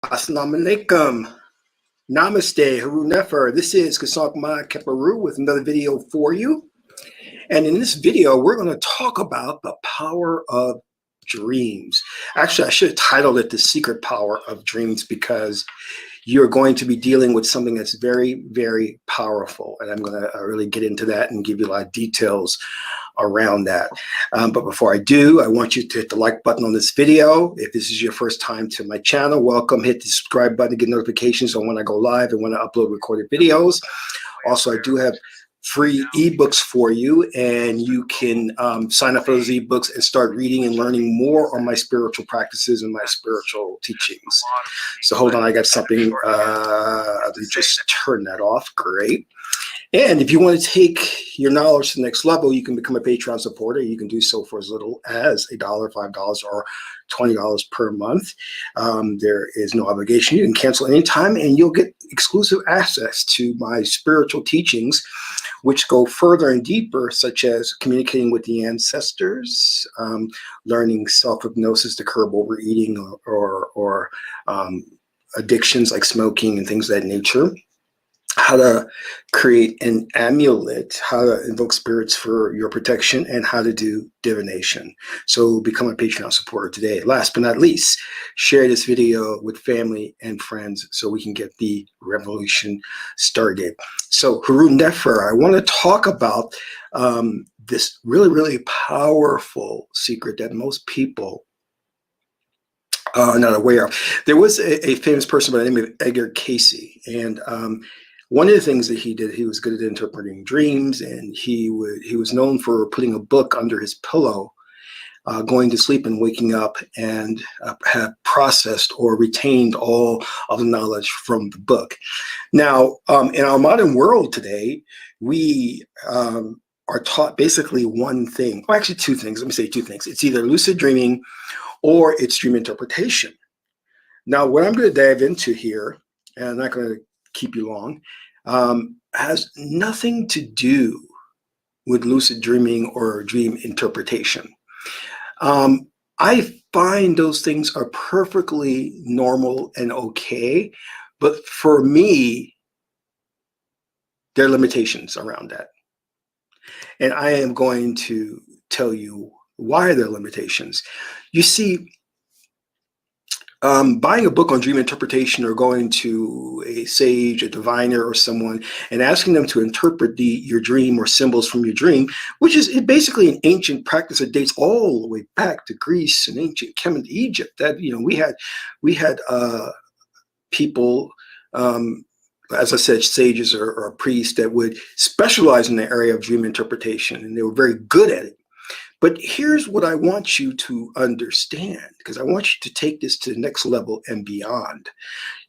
Assalamu alaikum. Namaste, Haru Nefer. This is Qesankh Keparu with another video for you. And in this video, we're going to talk about the power of dreams. Actually, I should have titled it The Secret Power of Dreams because you're going to be dealing with something that's very, very powerful. And I'm going to really get into that and give you a lot of details around that. But before I do, I want you to hit the like button on this video. If this is your first time to my channel, welcome. Hit the subscribe button to get notifications on when I go live and when I upload recorded videos. Also, I do have free ebooks for you, and you can sign up for those ebooks and start reading and learning more on my spiritual practices and my spiritual teachings. So hold on, I got something. Just turn that off. Great. And if you want to take your knowledge to the next level, you can become a Patreon supporter. You can do so for as little as $1, $5, or $20 per month. There is no obligation. You can cancel anytime, and you'll get exclusive access to my spiritual teachings, which go further and deeper, such as communicating with the ancestors, learning self-hypnosis to curb overeating or addictions like smoking and things of that nature, how to create an amulet, how to invoke spirits for your protection, and how to do divination. So become a Patreon supporter today. Last but not least, share this video with family and friends so we can get the revolution started. So Haru Nefer, I want to talk about this really, really powerful secret that most people are not aware of. There was a famous person by the name of Edgar Cayce, and one of the things that he did, he was good at interpreting dreams, and he was known for putting a book under his pillow, going to sleep and waking up, and have processed or retained all of the knowledge from the book. Now, in our modern world today, we are taught basically one thing, or actually two things. Let me say two things. It's either lucid dreaming or it's dream interpretation. Now, what I'm going to dive into here, and I'm not going to keep you long, has nothing to do with lucid dreaming or dream interpretation. I find those things are perfectly normal and okay, but for me, there are limitations around that. And I am going to tell you why there are limitations. You see, buying a book on dream interpretation or going to a sage, a diviner, or someone and asking them to interpret your dream or symbols from your dream, which is basically an ancient practice that dates all the way back to Greece and ancient Kemet, Egypt. That we had people, as I said, sages or priests that would specialize in the area of dream interpretation, and they were very good at it. But here's what I want you to understand, because I want you to take this to the next level and beyond.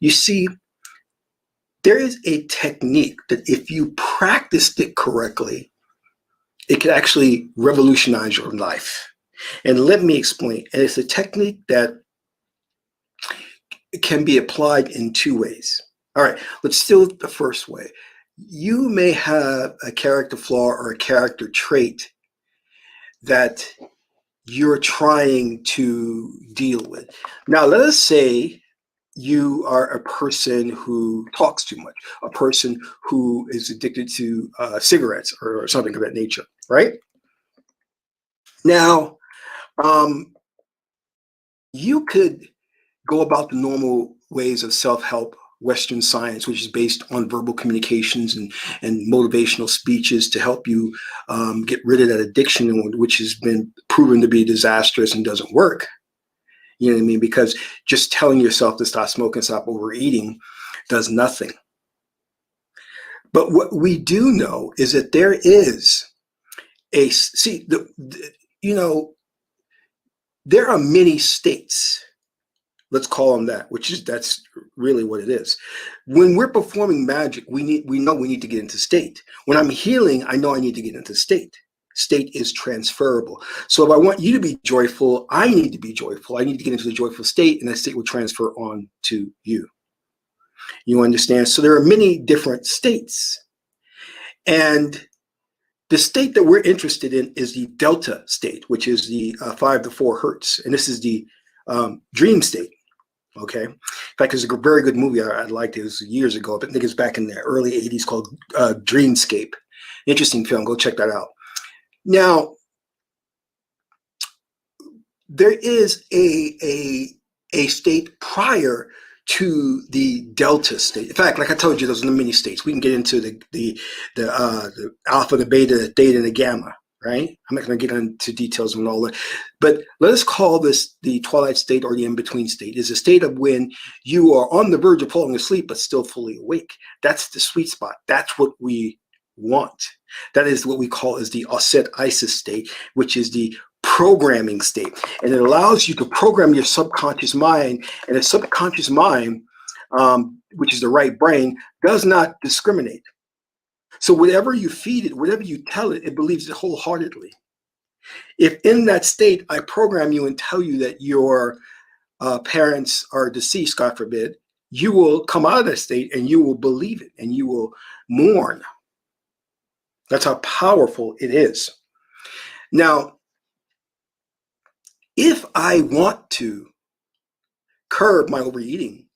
You see, there is a technique that if you practiced it correctly, it could actually revolutionize your life. And let me explain. And it's a technique that can be applied in two ways. All right, let's deal with the first way. You may have a character flaw or a character trait that you're trying to deal with. Now, let us say you are a person who talks too much, a person who is addicted to cigarettes or something of that nature, right? Now, you could go about the normal ways of self-help Western science, which is based on verbal communications and motivational speeches to help you get rid of that addiction, which has been proven to be disastrous and doesn't work. You know what I mean? Because just telling yourself to stop smoking, stop overeating does nothing. But what we do know is that there is there are many states. Let's call them that, that's really what it is. When we're performing magic, we know we need to get into state. When I'm healing, I know I need to get into state. State is transferable. So if I want you to be joyful, I need to be joyful. I need to get into the joyful state, and that state will transfer on to you. You understand? So there are many different states. And the state that we're interested in is the delta state, which is the 5 to 4 hertz. And this is the dream state. Okay. In fact, there's a very good movie I liked. It was years ago. I think it's back in the early 80s called Dreamscape. Interesting film. Go check that out. Now, there is a state prior to the delta state. In fact, like I told you, those are the mini states. We can get into the alpha, the beta, the theta, and the gamma. Right? I'm not going to get into details on all that, but let us call this the twilight state or the in-between state. It's a state of when you are on the verge of falling asleep but still fully awake. That's the sweet spot. That's what we want. That is what we call as the offset ISIS state, which is the programming state, and it allows you to program your subconscious mind. And the subconscious mind, which is the right brain, does not discriminate. So whatever you feed it, whatever you tell it, it believes it wholeheartedly. If in that state I program you and tell you that your parents are deceased, God forbid, you will come out of that state and you will believe it and you will mourn. That's how powerful it is. Now, if I want to curb my overeating,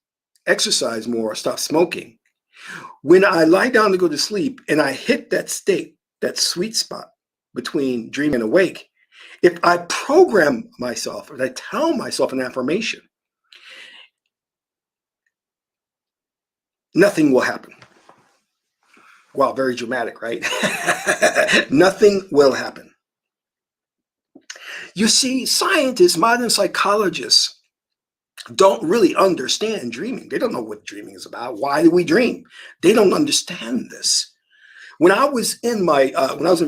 exercise more, stop smoking, when I lie down to go to sleep and I hit that state, that sweet spot between dream and awake, if I program myself, or I tell myself an affirmation, nothing will happen. Wow, very dramatic, right? Nothing will happen. You see, scientists, modern psychologists, don't really understand dreaming. They don't know what dreaming is about. Why do we dream? They don't understand this. When I was in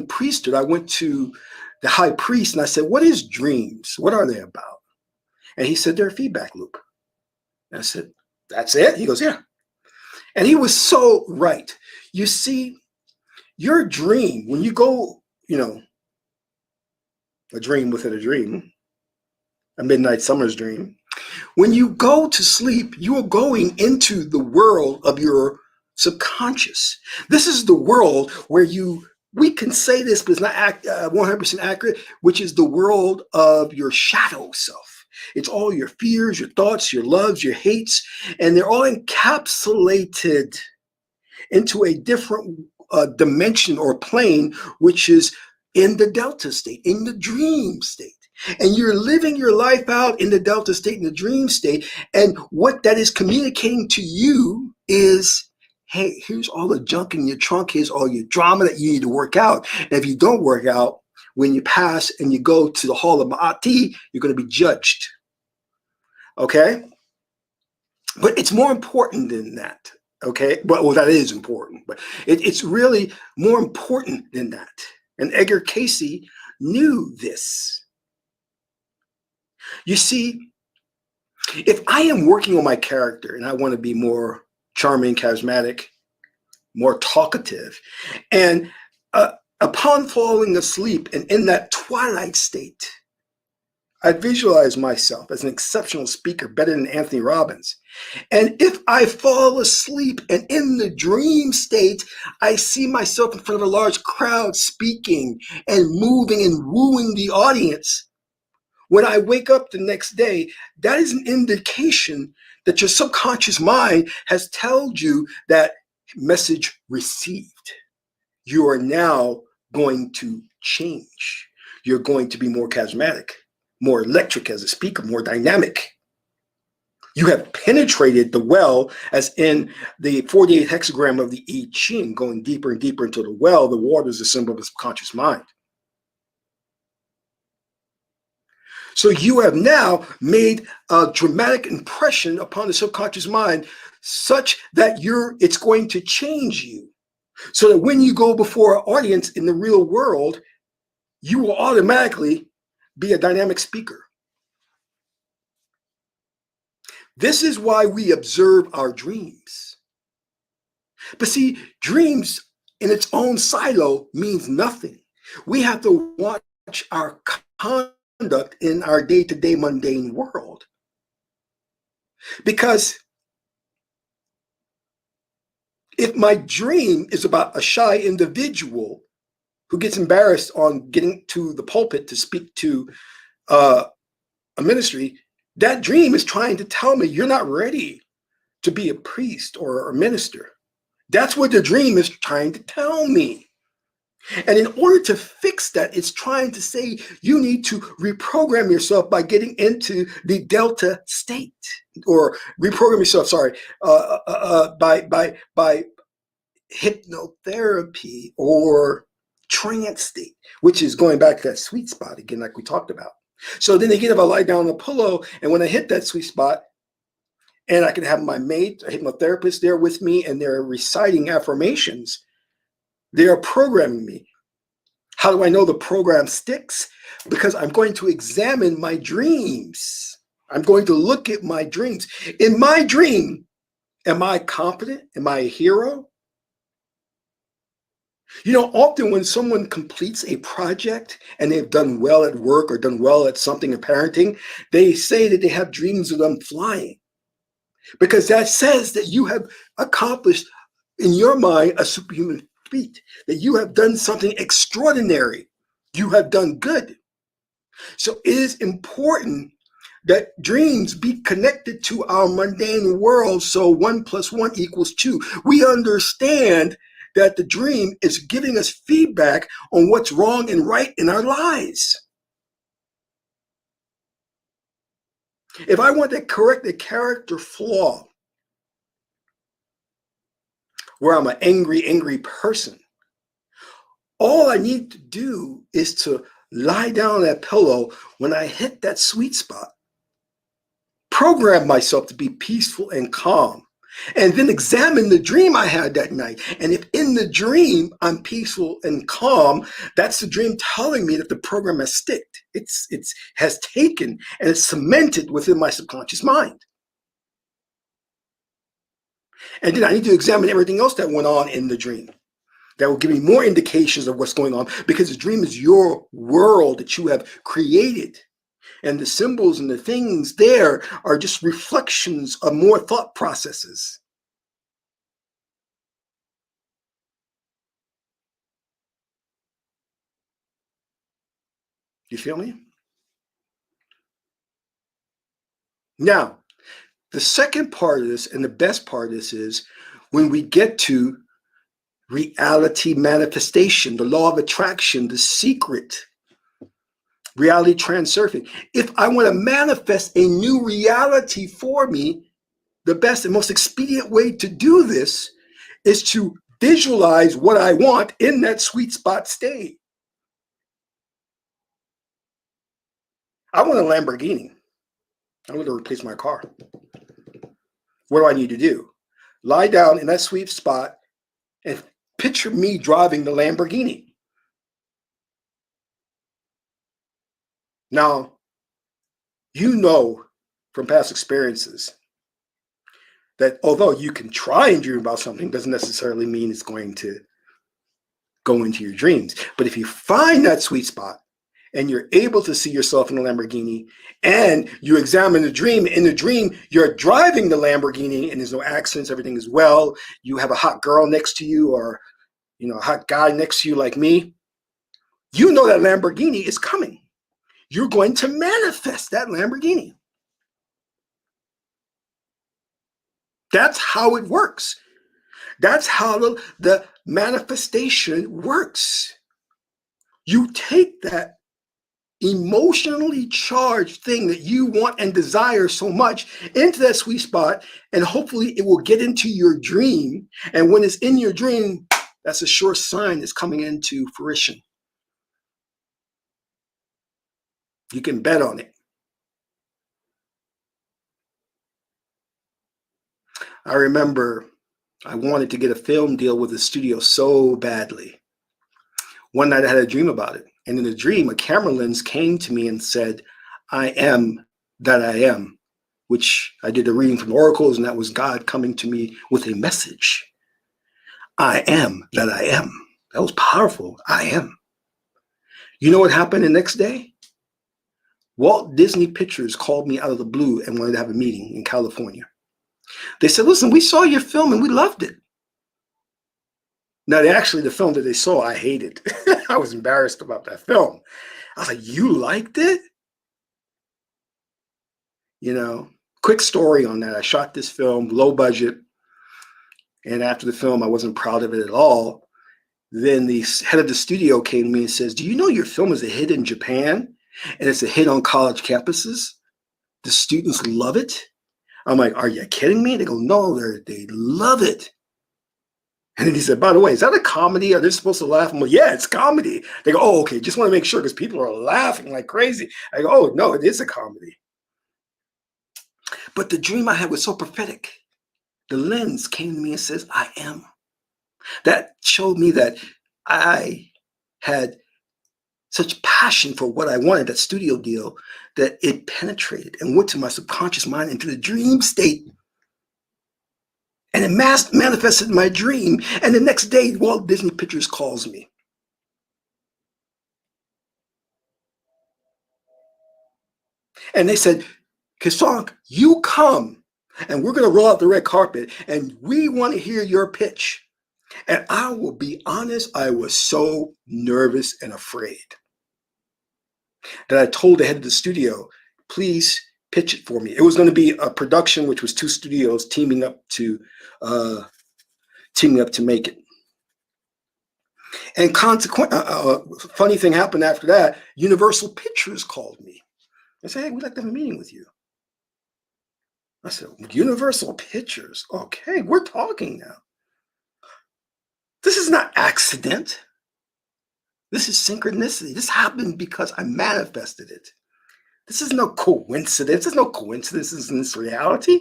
priesthood, I went to the high priest and I said, "What is dreams? What are they about?" And he said, "They're a feedback loop." And I said, "That's it?" He goes, "Yeah." And he was so right. You see, your dream, when you go, a dream within a dream, a midnight summer's dream, when you go to sleep, you are going into the world of your subconscious. This is the world where we can say this, but it's not 100% accurate, which is the world of your shadow self. It's all your fears, your thoughts, your loves, your hates, and they're all encapsulated into a different dimension or plane, which is in the delta state, in the dream state. And you're living your life out in the delta state, in the dream state. And what that is communicating to you is, hey, here's all the junk in your trunk. Here's all your drama that you need to work out. And if you don't work out, when you pass and you go to the hall of Ma'ati, you're going to be judged. Okay? But it's more important than that. Okay? Well, that is important. But it's really more important than that. And Edgar Cayce knew this. You see, if I am working on my character and I want to be more charming, charismatic, more talkative, and upon falling asleep and in that twilight state, I visualize myself as an exceptional speaker, better than Anthony Robbins. And if I fall asleep and in the dream state, I see myself in front of a large crowd speaking and moving and wooing the audience. When I wake up the next day, that is an indication that your subconscious mind has told you that message received. You are now going to change. You're going to be more charismatic, more electric as a speaker, more dynamic. You have penetrated the well, as in the 48 hexagram of the I-ching, going deeper and deeper into the well. The water is a symbol of the subconscious mind. So you have now made a dramatic impression upon the subconscious mind such that it's going to change you. So that when you go before an audience in the real world, you will automatically be a dynamic speaker. This is why we observe our dreams. But see, dreams in its own silo means nothing. We have to watch our conduct in our day-to-day mundane world. Because if my dream is about a shy individual who gets embarrassed on getting to the pulpit to speak to a ministry, That dream is trying to tell me you're not ready to be a priest or a minister. That's what the dream is trying to tell me. And in order to fix that, it's trying to say you need to reprogram yourself by getting into the delta state, or reprogram yourself, sorry, by hypnotherapy or trance state, which is going back to that sweet spot again, like we talked about. So then again, if I lie down on the pillow and when I hit that sweet spot, and I can have my mate, a hypnotherapist there with me, and they're reciting affirmations, they are programming me. How do I know the program sticks? Because I'm going to examine my dreams. I'm going to look at my dreams. In my dream, am I competent? Am I a hero? You know, often when someone completes a project and they've done well at work or done well at something in parenting, they say that they have dreams of them flying, because that says that you have accomplished in your mind a superhuman feat, that you have done something extraordinary. You have done good. So it is important that dreams be connected to our mundane world. So 1 + 1 = 2. We understand that the dream is giving us feedback on what's wrong and right in our lives. If I want to correct a character flaw where I'm an angry person, all I need to do is to lie down on that pillow when I hit that sweet spot, program myself to be peaceful and calm, and then examine the dream I had that night. And if in the dream I'm peaceful and calm, that's the dream telling me that the program has sticked. It's has taken and it's cemented within my subconscious mind. And then I need to examine everything else that went on in the dream. That will give me more indications of what's going on, because the dream is your world that you have created. And the symbols and the things there are just reflections of more thought processes. You feel me? Now, the second part of this, and the best part of this, is when we get to reality manifestation, the law of attraction, the secret, reality transurfing. If I want to manifest a new reality for me, the best and most expedient way to do this is to visualize what I want in that sweet spot state. I want a Lamborghini. I want to replace my car. What do I need to do? Lie down in that sweet spot and picture me driving the Lamborghini. Now, you know from past experiences that although you can try and dream about something, doesn't necessarily mean it's going to go into your dreams. But if you find that sweet spot and you're able to see yourself in a Lamborghini, and you examine the dream, in the dream you're driving the Lamborghini and there's no accidents, everything is well, you have a hot girl next to you, or a hot guy next to you like me, you know that Lamborghini is coming. You're going to manifest that Lamborghini. That's how it works. That's how the manifestation works. You take that emotionally charged thing that you want and desire so much into that sweet spot, and hopefully it will get into your dream. And when it's in your dream, that's a sure sign it's coming into fruition. You can bet on it. I remember I wanted to get a film deal with a studio so badly. One night I had a dream about it. And in the dream, a camera lens came to me and said, "I am that I am," which I did a reading from oracles, and that was God coming to me with a message. I am that I am. That was powerful. I am. You know what happened the next day? Walt Disney Pictures called me out of the blue and wanted to have a meeting in California. They said, "Listen, we saw your film and we loved it." Now, the film that they saw, I hated. I was embarrassed about that film. I was like, "You liked it?" You know, quick story on that. I shot this film, low budget. And after the film, I wasn't proud of it at all. Then the head of the studio came to me and says, "Do you know your film is a hit in Japan? And it's a hit on college campuses? The students love it." I'm like, "Are you kidding me?" They go, "No, they love it." And then he said, "By the way, is that a comedy? Are they supposed to laugh?" I'm like, "Yeah, it's comedy." They go, "Oh, okay. Just want to make sure because people are laughing like crazy." I go, "Oh, no, it is a comedy." But the dream I had was so prophetic. The lens came to me and says, "I am." That showed me that I had such passion for what I wanted, that studio deal, that it penetrated and went to my subconscious mind into the dream state. And it manifested in my dream. And the next day, Walt Disney Pictures calls me. And they said, "Qesankh, you come and we're going to roll out the red carpet and we want to hear your pitch." And I will be honest, I was so nervous and afraid that I told the head of the studio, "Please pitch it for me." It was going to be a production which was two studios teaming up to make it. And funny thing happened after that. Universal Pictures called me and said, "Hey, we'd like to have a meeting with you." I said, "Universal Pictures? Okay, we're talking now. This is not accident. This is synchronicity. This happened because I manifested it. This is no coincidence. There's no coincidences in this reality."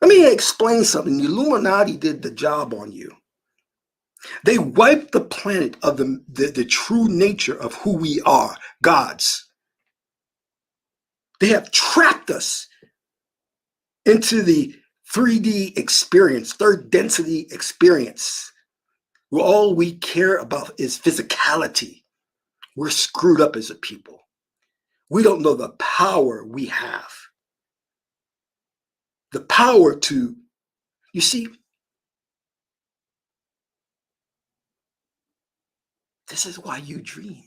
Let me explain something. The Illuminati did the job on you. They wiped the planet of the true nature of who we are, gods. They have trapped us into the 3D experience, third density experience, where all we care about is physicality. We're screwed up as a people. We don't know the power we have. The power to, you see, this is why you dream.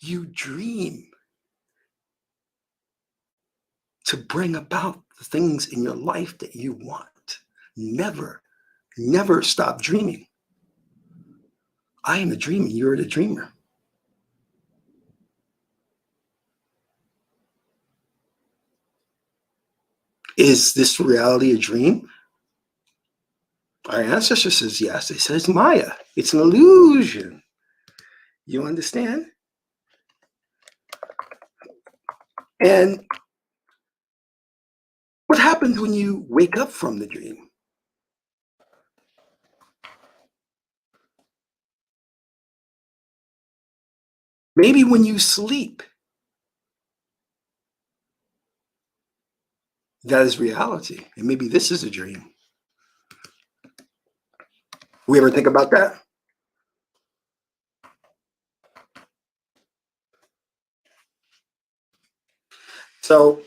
You dream to bring about the things in your life that you want. Never, never stop dreaming. I am the dreamer. You're the dreamer. Is this reality a dream? Our ancestor says yes. They said it's Maya. It's an illusion. You understand? And what happens when you wake up from the dream? Maybe when you sleep, that is reality. And maybe this is a dream. We ever think about that? So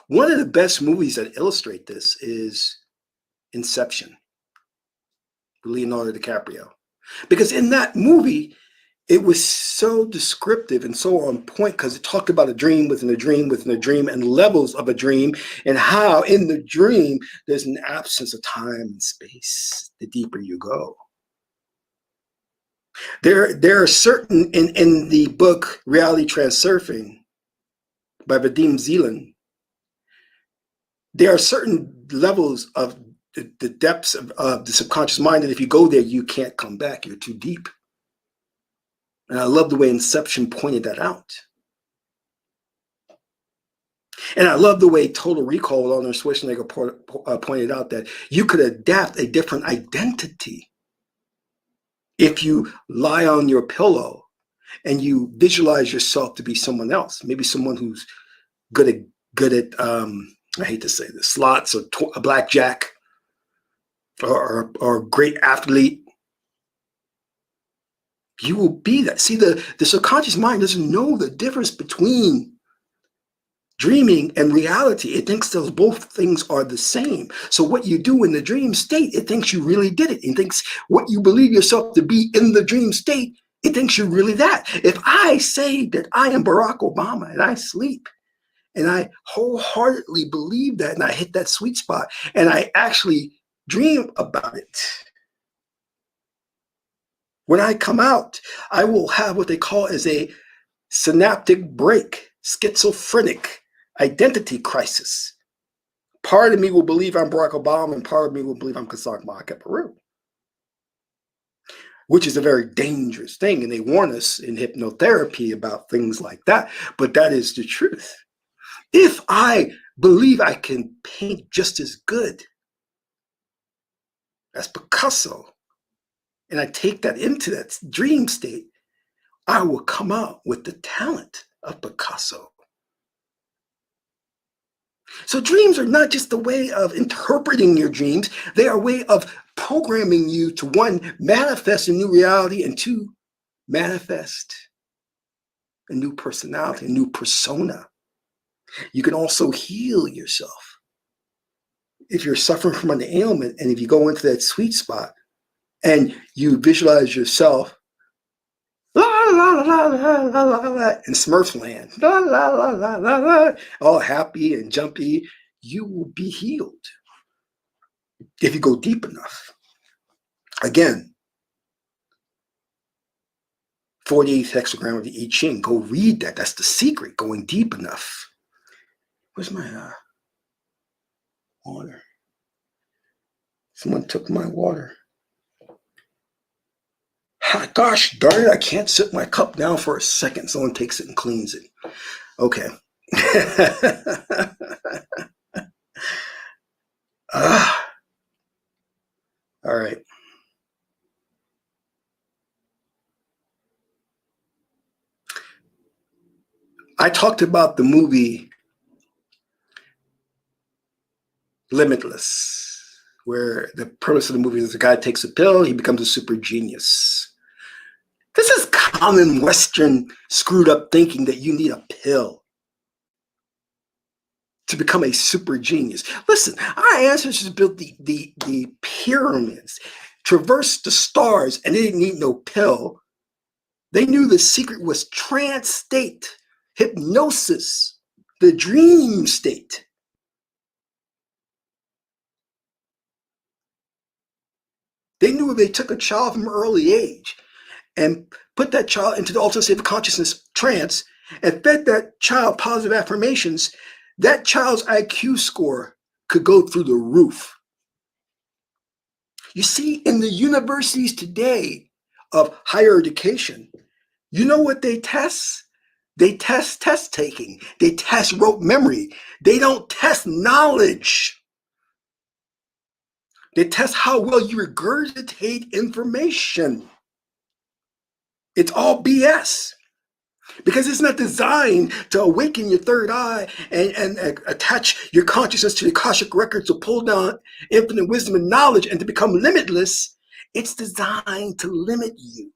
one of the best movies that illustrate this is Inception, Leonardo DiCaprio. Because in that movie, it was so descriptive and so on point because it talked about a dream within a dream within a dream and levels of a dream, and how in the dream there's an absence of time and space the deeper you go. There are certain, in the book Reality Transurfing by Vadim Zeland, there are certain levels of the depths of the subconscious mind that if you go there, you can't come back. You're too deep. And I love the way Inception pointed that out. And I love the way Total Recall with Arnold Schwarzenegger pointed out that you could adapt a different identity if you lie on your pillow and you visualize yourself to be someone else, maybe someone who's good at I hate to say this, slots or a blackjack, or a great athlete. You will be that. See, the subconscious mind doesn't know the difference between dreaming and reality. It thinks those both things are the same. So what you do in the dream state, it thinks you really did it. It thinks what you believe yourself to be in the dream state, it thinks you're really that. If I say that I am Barack Obama and I sleep and I wholeheartedly believe that and I hit that sweet spot and I actually dream about it, when I come out, I will have what they call as a synaptic break, schizophrenic identity crisis. Part of me will believe I'm Barack Obama, and part of me will believe I'm Qesankh, which is a very dangerous thing. And they warn us in hypnotherapy about things like that. But that is the truth. If I believe I can paint just as good as Picasso, and I take that into that dream state, I will come out with the talent of Picasso. So dreams are not just a way of interpreting your dreams. They are a way of programming you to, one, manifest a new reality, and two, manifest a new personality, a new persona. You can also heal yourself. If you're suffering from an ailment and if you go into that sweet spot and you visualize yourself la la la la la la la in Smurfland, la la la la la la, all happy and jumpy, you will be healed if you go deep enough. Again, 48th hexagram of the I-ching. Go read that. That's the secret, going deep enough. Where's my water? Someone took my water. Gosh darn it, I can't sit my cup down for a second. Someone takes it and cleans it. Okay. All right. I talked about the movie Limitless, where the premise of the movie is a guy takes a pill, he becomes a super genius. This is common Western screwed up thinking that you need a pill to become a super genius. Listen, our ancestors built the pyramids, traversed the stars, and they didn't need no pill. They knew the secret was trance state, hypnosis, the dream state. They knew if they took a child from an early age and put that child into the altered state of consciousness trance and fed that child positive affirmations, that child's IQ score could go through the roof. You see, in the universities today of higher education, you know what they test? They test test taking. They test rote memory. They don't test knowledge. They test how well you regurgitate information. It's all BS. Because it's not designed to awaken your third eye and attach your consciousness to the Akashic records to pull down infinite wisdom and knowledge and to become limitless. It's designed to limit you.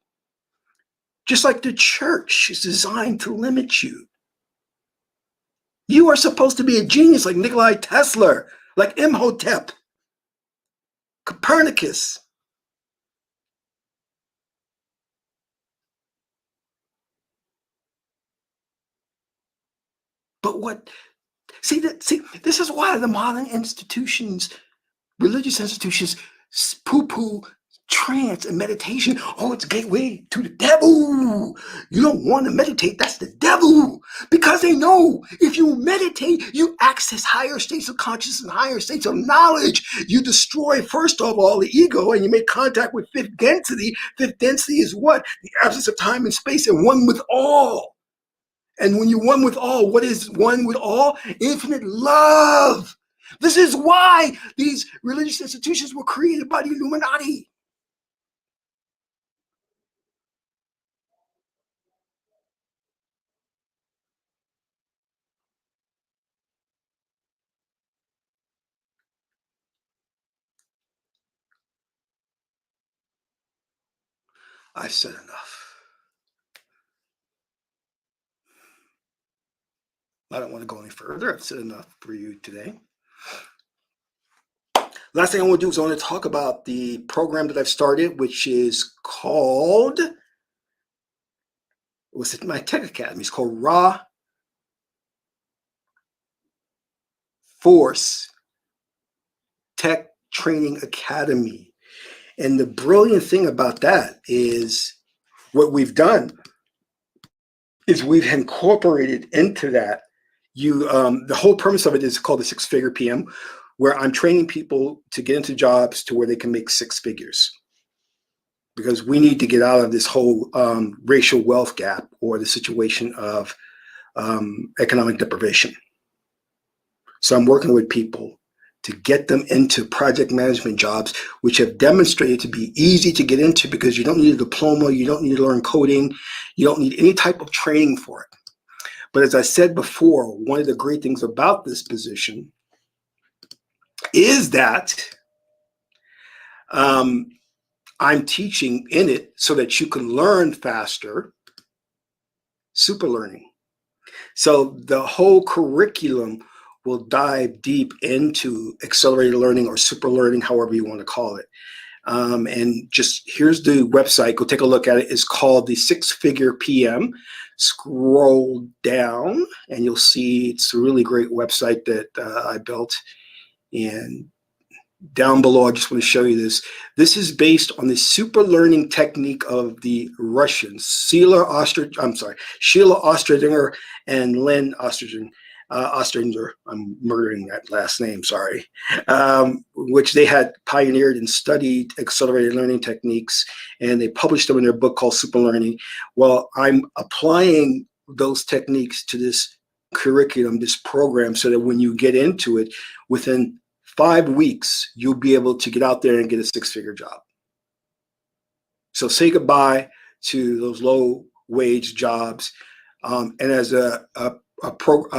Just like the church is designed to limit you. You are supposed to be a genius like Nikola Tesla, like Imhotep, Copernicus. But this is why the modern institutions, religious institutions, poo-poo trance and meditation. Oh, it's a gateway to the devil. You don't want to meditate. That's the devil. Because they know if you meditate, you access higher states of consciousness and higher states of knowledge. You destroy, first of all, the ego, and you make contact with fifth density. Fifth density is what? The absence of time and space and one with all. And when you're one with all, what is one with all? Infinite love. This is why these religious institutions were created by the Illuminati. I've said enough. I don't want to go any further. I've said enough for you today. Last thing I want to do is I want to talk about the program that I've started, which is called, what's it? My Tech Academy. It's called Raw Force Tech Training Academy. And the brilliant thing about that is what we've done is we've incorporated into that the whole premise of it is called the six-figure PM, where I'm training people to get into jobs to where they can make six figures, because we need to get out of this whole racial wealth gap or the situation of economic deprivation. So I'm working with people to get them into project management jobs, which have demonstrated to be easy to get into because you don't need a diploma, you don't need to learn coding, you don't need any type of training for it. But as I said before, one of the great things about this position is that I'm teaching in it so that you can learn faster, super learning. So the whole curriculum will dive deep into accelerated learning or super learning, however you want to call it. And just here's the website. Go take a look at it. It's called the Six-Figure PM. Scroll down and you'll see it's a really great website that I built. And down below, I just want to show you this. This is based on the super learning technique of the Russians, Sheila Ostringer and Len Ostringer. I'm murdering that last name, sorry. Which they had pioneered and studied accelerated learning techniques, and they published them in their book called Super Learning. Well, I'm applying those techniques to this curriculum, this program, so that when you get into it, within 5 weeks, you'll be able to get out there and get a six-figure job. So say goodbye to those low-wage jobs. And as a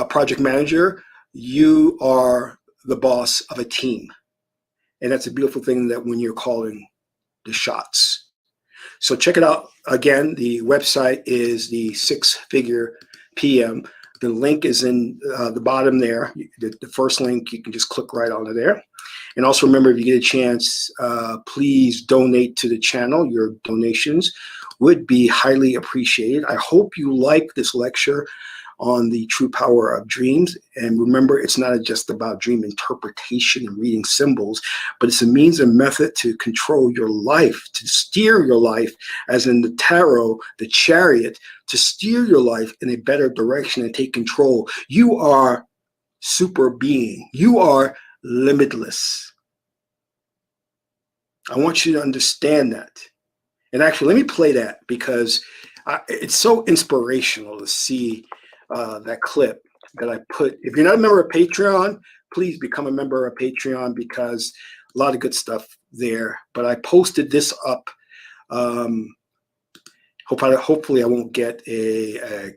project manager, you are the boss of a team. And that's a beautiful thing, that when you're calling the shots. So check it out. Again, the website is the Six-Figure PM. The link is in the bottom there. The first link, you can just click right onto there. And also remember, if you get a chance, please donate to the channel. Your donations would be highly appreciated. I hope you like this lecture on the true power of dreams. And remember, it's not just about dream interpretation and reading symbols, but it's a means and method to control your life, to steer your life, as in the tarot, the chariot, to steer your life in a better direction and take control. You are super being. You are limitless. I want you to understand that. And actually, let me play that, because it's so inspirational to see that clip that I put. If you're not a member of Patreon, please become a member of Patreon, because a lot of good stuff there. But I posted this up. Hopefully I won't get a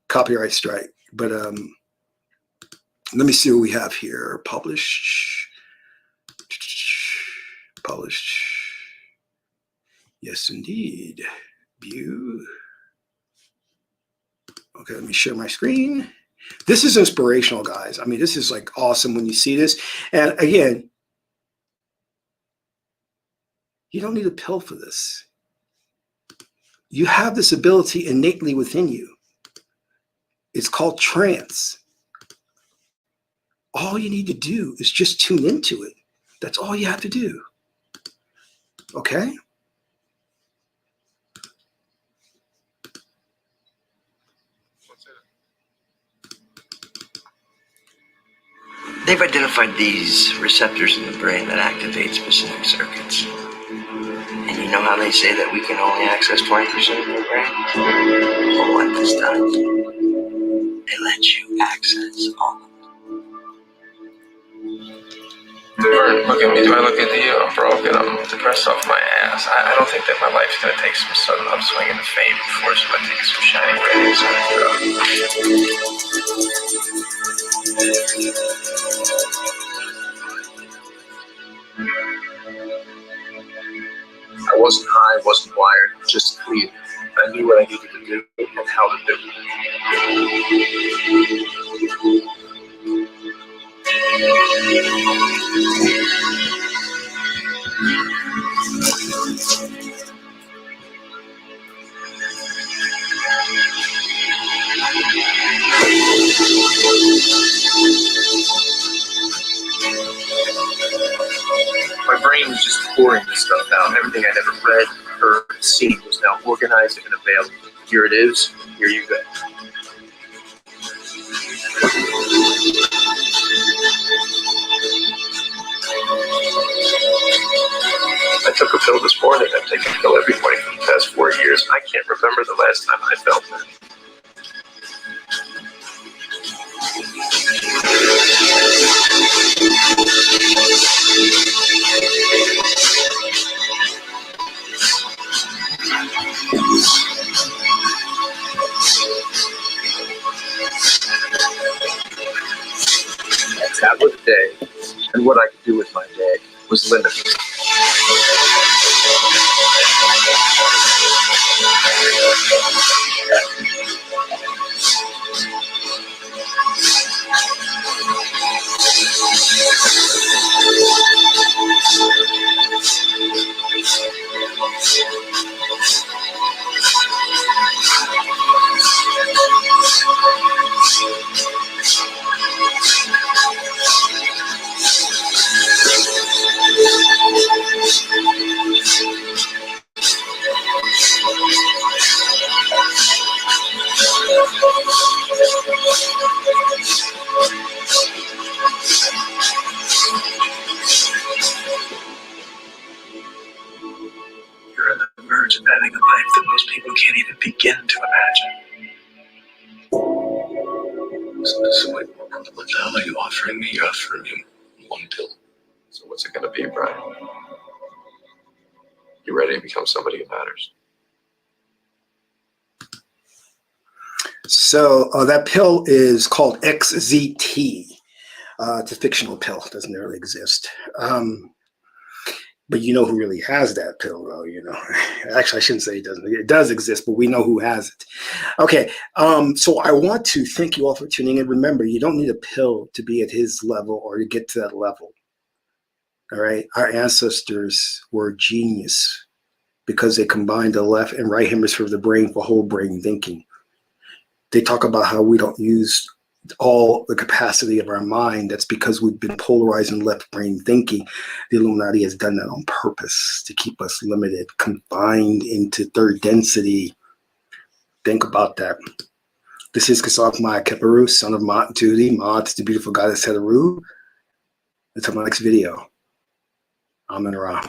copyright strike. But let me see what we have here. Publish. Yes, indeed. View. Okay, let me share my screen. This is inspirational, guys. I mean, this is like awesome when you see this. And again, you don't need a pill for this. You have this ability innately within you. It's called trance. All you need to do is just tune into it. That's all you have to do. Okay? They've identified these receptors in the brain that activate specific circuits. And you know how they say that we can only access 20% of the brain? Well, what this does, they let you access all of it. Look at me. Do I look at you? I'm broken. I'm depressed off my ass. I don't think that my life's going to take some sudden upswing into fame before it's going to take some shining ratings on it. I wasn't high, wasn't wired, just clear. I knew what I needed to do and how to do it. My brain was just pouring this stuff out. Everything I'd ever read, heard, seen was now organized and available. Here it is. Here you go. I took a pill this morning. I've taken a pill every morning for the past 4 years. I can't remember the last time I felt that. A tablet a day, and what I could do with my day was limited. You're on the verge of having a life that most people can't even begin to imagine. So what the hell are you offering me? You're offering me one pill. So what's it going to be, Brian? You ready to become somebody who matters? So that pill is called XZT. It's a fictional pill. It doesn't really exist. But you know who really has that pill, though, you know. Actually, I shouldn't say it doesn't. It does exist, but we know who has it. Okay, so I want to thank you all for tuning in. Remember, you don't need a pill to be at his level or to get to that level. All right? Our ancestors were genius because they combined the left and right hemisphere of the brain for whole brain thinking. They talk about how we don't use all the capacity of our mind. That's because we've been polarizing left brain thinking. The Illuminati has done that on purpose to keep us limited, confined into third density. Think about that. This is Qesankh Keperu, son of Ma'at Tuti. Ma'at is the beautiful goddess Heteru. Until my next video, Amen Ra.